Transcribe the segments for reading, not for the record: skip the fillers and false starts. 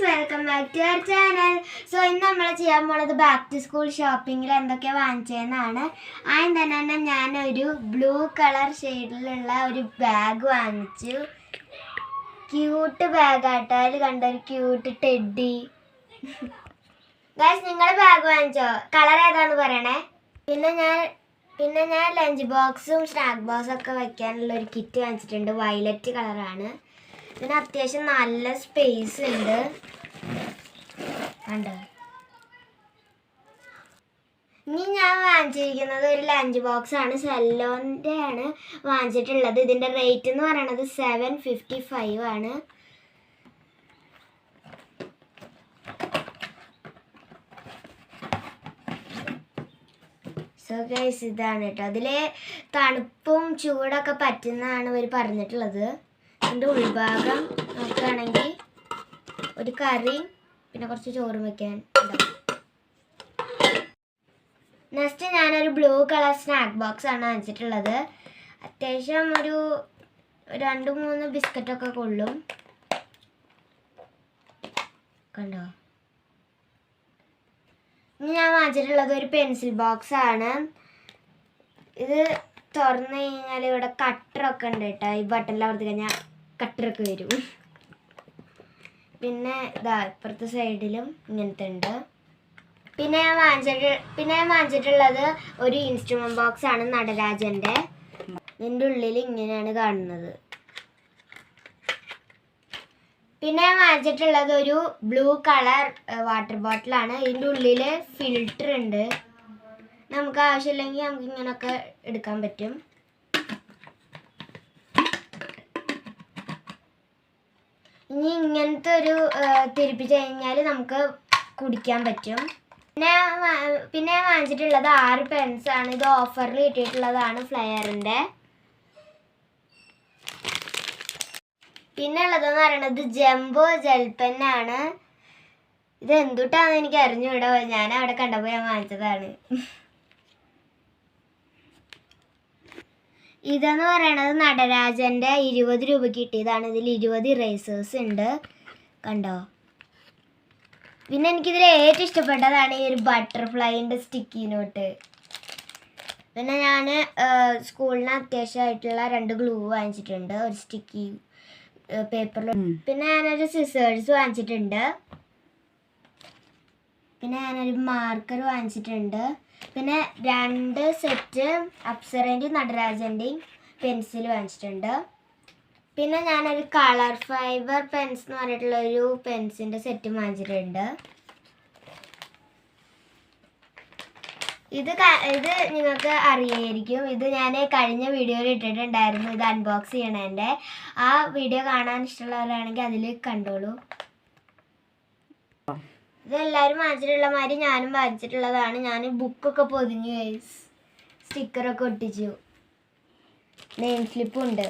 Welcome back to our channel. So ഇന്ന് നമ്മൾ ചെയ്യാൻ പോണത് ബാക്ക് ടു സ്കൂൾ ഷോപ്പിങ്ങിൽ എന്തൊക്കെ വാങ്ങിച്ചതെന്നാണ്. ആദ്യം തന്നെ ഞാനൊരു ബ്ലൂ കളർ ഷെയ്ഡിലുള്ള ഒരു ബാഗ് വാങ്ങിച്ചു. ക്യൂട്ട് ബാഗാട്ടോ. അതിൽ കണ്ട ഒരു ക്യൂട്ട് ടെഡി. ഗൈസ്, നിങ്ങൾ ബാഗ് വാങ്ങിച്ചോ? കളർ ഏതാന്ന് പറയണേ. പിന്നെ ഞാൻ ലഞ്ച് ബോക്സും സ്നാക്ക് ബോക്സും ഒക്കെ വെക്കാനുള്ള ഒരു കിറ്റ് വാങ്ങിച്ചിട്ടുണ്ട്. വയലറ്റ് കളറാണ്. ഇതിന് അത്യാവശ്യം നല്ല സ്പേസ് ഉണ്ട്. കണ്ടോ? ഇനി ഞാൻ വാങ്ങിച്ചിരിക്കുന്നത് ഒരു ലഞ്ച് ബോക്സ് ആണ്. സെല്ലോൻ്റെ ആണ് വാങ്ങിച്ചിട്ടുള്ളത്. ഇതിൻ്റെ റേറ്റ് എന്ന് പറയുന്നത് 755 ആണ്. സോ ഗൈസ്, ഇതാണ് കേട്ടോ. അതിൽ തണുപ്പും ചൂടൊക്കെ പറ്റുന്നതാണ് ഇവർ പറഞ്ഞിട്ടുള്ളത്. ഇതിൻ്റെ ഉൾഭാഗം നോക്കുകയാണെങ്കിൽ ഒരു കറിയും പിന്നെ കുറച്ച് ചോറും വെക്കാൻ ഉണ്ടാവും. നെക്സ്റ്റ് ഞാനൊരു ബ്ലൂ കളർ സ്നാക്ക് ബോക്സ് ആണ് വാങ്ങിച്ചിട്ടുള്ളത്. അത്യാവശ്യം ഒരു 2-3 ബിസ്ക്കറ്റൊക്കെ കൊള്ളും. കണ്ടോ? ഇനി ഞാൻ വാങ്ങിച്ചിട്ടുള്ളത് ഒരു പെൻസിൽ ബോക്സ് ആണ്. ഇത് തുറന്നു കഴിഞ്ഞാൽ ഇവിടെ കട്ടറൊക്കെ ഉണ്ട് കേട്ടോ. ഈ ബട്ടണിൽ അമർത്തി കഴിഞ്ഞാൽ കട്ടറൊക്കെ വരും. പിന്നെ ഇതാ ഇപ്പുറത്തെ സൈഡിലും ഇങ്ങനത്തെ ഉണ്ട്. പിന്നെ ഞാൻ വാങ്ങിച്ചിട്ടുള്ളത് ഒരു ഇൻസ്ട്രുമെന്റ് ബോക്സ് ആണ്, നടരാജൻ്റെ. ഇതിൻ്റെ ഉള്ളിൽ ഇങ്ങനെയാണ് കാണുന്നത്. പിന്നെ ഞാൻ വാങ്ങിച്ചിട്ടുള്ളത് ഒരു ബ്ലൂ കളർ വാട്ടർ ബോട്ടിലാണ്. ഇതിൻ്റെ ഉള്ളിൽ ഫിൽറ്റർ ഉണ്ട്. നമുക്ക് ആവശ്യമില്ലെങ്കിൽ നമുക്ക് ഇങ്ങനെയൊക്കെ എടുക്കാൻ പറ്റും. ഇനി ഇങ്ങനത്തെ ഒരു തിരിപ്പിച്ച് കഴിഞ്ഞാൽ നമുക്ക് കുടിക്കാൻ പറ്റും. പിന്നെ ഞാൻ വാങ്ങിച്ചിട്ടുള്ളത് 6 പെൻസാണ്. ഇത് ഓഫറിൽ കിട്ടിയിട്ടുള്ളതാണ് ഫ്ലയറിൻ്റെ. പിന്നെ ഉള്ളതെന്ന് പറയുന്നത് ജംബോ ജെൽ പെന്നാണ്. ഇത് എന്തുട്ടാന്ന് എനിക്ക് അറിഞ്ഞൂടാ. ഞാൻ അവിടെ കണ്ടപ്പോൾ ഞാൻ വാങ്ങിച്ചതാണ്. ഇതെന്ന് പറയണത് നടരാജൻ്റെ 20 രൂപയ്ക്ക് കിട്ടിയതാണ്. ഇതിൽ 20 ഇറേസേഴ്സ് ഉണ്ട്. കണ്ടോ? പിന്നെ എനിക്കിതിൽ ഏറ്റവും ഇഷ്ടപ്പെട്ടതാണ് ഈ ഒരു ബട്ടർഫ്ലൈൻ്റെ സ്റ്റിക്കി നോട്ട്. പിന്നെ ഞാൻ സ്കൂളിന് അത്യാവശ്യമായിട്ടുള്ള 2 ഗ്ലൂ വാങ്ങിച്ചിട്ടുണ്ട്, ഒരു സ്റ്റിക്കി പേപ്പറിൽ. പിന്നെ ഞാനൊരു സിസേഴ്സ് വാങ്ങിച്ചിട്ടുണ്ട്. പിന്നെ ഞാനൊരു മാർക്കർ വാങ്ങിച്ചിട്ടുണ്ട്. പിന്നെ 2 സെറ്റ് അപ്സറേൻ്റെയും നടരാജൻ്റെയും പെൻസിൽ വാങ്ങിച്ചിട്ടുണ്ട്. പിന്നെ ഞാനൊരു കളർ ഫൈബർ പെൻസ് എന്ന് പറഞ്ഞിട്ടുള്ള ഒരു പെൻസിൻ്റെ സെറ്റും വാങ്ങിച്ചിട്ടുണ്ട്. ഇത് നിങ്ങൾക്ക് അറിയായിരിക്കും. ഇത് ഞാൻ കഴിഞ്ഞ വീഡിയോയിൽ ഇട്ടിട്ടുണ്ടായിരുന്നു. ഇത് അൺബോക്സ് ചെയ്യണതിൻ്റെ. ആ വീഡിയോ കാണാൻ ഇഷ്ടമുള്ളവരാണെങ്കിൽ അതിൽ കണ്ടോളൂ. ഇതെല്ലാവരും വാങ്ങിച്ചിട്ടുള്ള മാതിരി ഞാനും വാങ്ങിച്ചിട്ടുള്ളതാണ്. ഞാൻ ബുക്കൊക്കെ പൊതിഞ്ഞു, സ്റ്റിക്കറൊക്കെ ഒട്ടിച്ചു, നെയിം സ്ലിപ്പും ഉണ്ട്.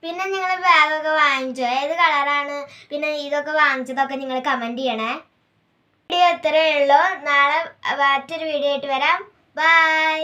പിന്നെ നിങ്ങൾ ബാഗൊക്കെ വാങ്ങിച്ചോ? ഏത് കളറാണ് പിന്നെ ഇതൊക്കെ വാങ്ങിച്ചതൊക്കെ നിങ്ങൾ കമൻറ്റ് ചെയ്യണേ. വീഡിയോ ഇത്രയേ ഉള്ളൂ. നാളെ മറ്റൊരു വീഡിയോ ആയിട്ട് വരാം. ബൈ.